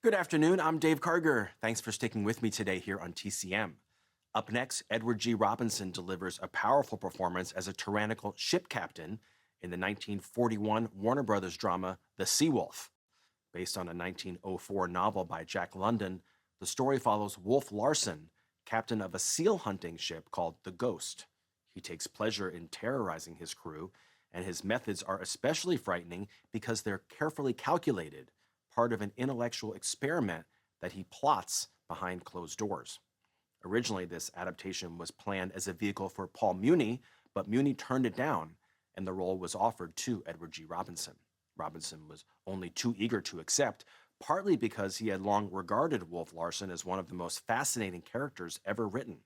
Good afternoon, I'm Dave Karger. Thanks for sticking with me today here on TCM. Up next, Edward G. Robinson delivers a powerful performance as a tyrannical ship captain in the 1941 Warner Brothers drama The Seawolf. Based on a 1904 novel by Jack London, the story follows Wolf Larsen, captain of a seal hunting ship called the Ghost. He takes pleasure in terrorizing his crew, and his methods are especially frightening because they're carefully calculated, part of an intellectual experiment that he plots behind closed doors. Originally, this adaptation was planned as a vehicle for Paul Muni, but Muni turned it down, and the role was offered to Edward G. Robinson. Robinson was only too eager to accept, partly because he had long regarded Wolf Larsen as one of the most fascinating characters ever written.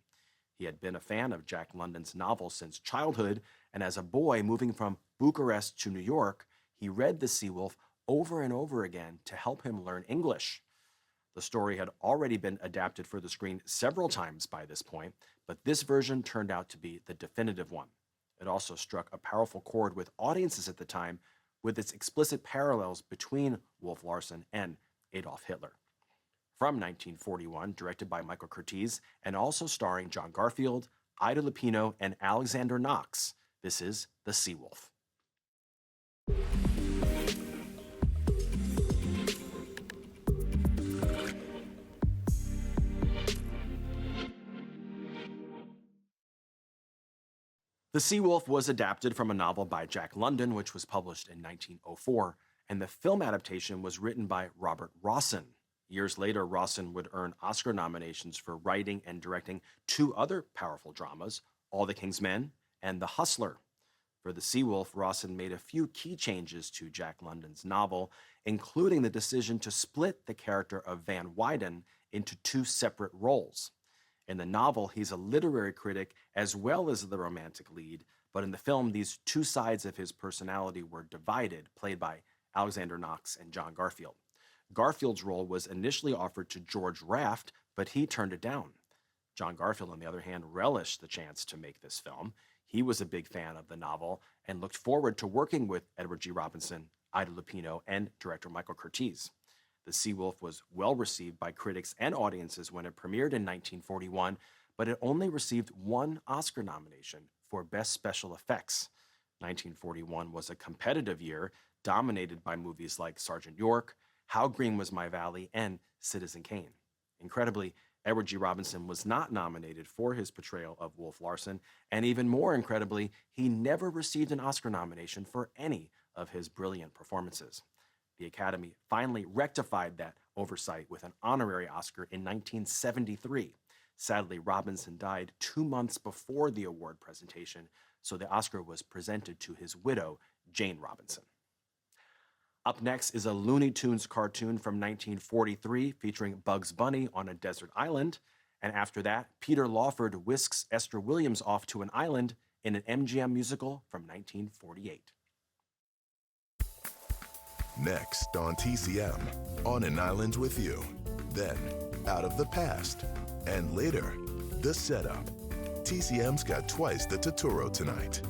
He had been a fan of Jack London's novels since childhood, and as a boy moving from Bucharest to New York, he read The Seawolf over and over again to help him learn English. The story had already been adapted for the screen several times by this point, but this version turned out to be the definitive one. It also struck a powerful chord with audiences at the time, with its explicit parallels between Wolf Larsen and Adolf Hitler. From 1941, directed by Michael Curtiz, and also starring John Garfield, Ida Lupino, and Alexander Knox, this is The Seawolf. The Seawolf was adapted from a novel by Jack London, which was published in 1904, and the film adaptation was written by Robert Rossen. Years later, Rossen would earn Oscar nominations for writing and directing two other powerful dramas, All the King's Men and The Hustler. For The Seawolf, Rossen made a few key changes to Jack London's novel, including the decision to split the character of Van Weyden into two separate roles. In the novel, he's a literary critic as well as the romantic lead, but in the film, these two sides of his personality were divided, played by Alexander Knox and John Garfield. Garfield's role was initially offered to George Raft, but he turned it down. John Garfield, on the other hand, relished the chance to make this film. He was a big fan of the novel and looked forward to working with Edward G. Robinson, Ida Lupino, and director Michael Curtiz. The Seawolf was well received by critics and audiences when it premiered in 1941, but it only received one Oscar nomination for Best Special Effects. 1941 was a competitive year, dominated by movies like Sergeant York, How Green Was My Valley, and Citizen Kane. Incredibly, Edward G. Robinson was not nominated for his portrayal of Wolf Larsen, and even more incredibly, he never received an Oscar nomination for any of his brilliant performances. The Academy finally rectified that oversight with an honorary Oscar in 1973. Sadly, Robinson died 2 months before the award presentation, so the Oscar was presented to his widow, Jane Robinson. Up next is a Looney Tunes cartoon from 1943 featuring Bugs Bunny on a desert island. And after that, Peter Lawford whisks Esther Williams off to an island in an MGM musical from 1948. Next on TCM, On an Island with You. Then, Out of the Past. And later, The Setup. TCM's got twice the Totoro tonight.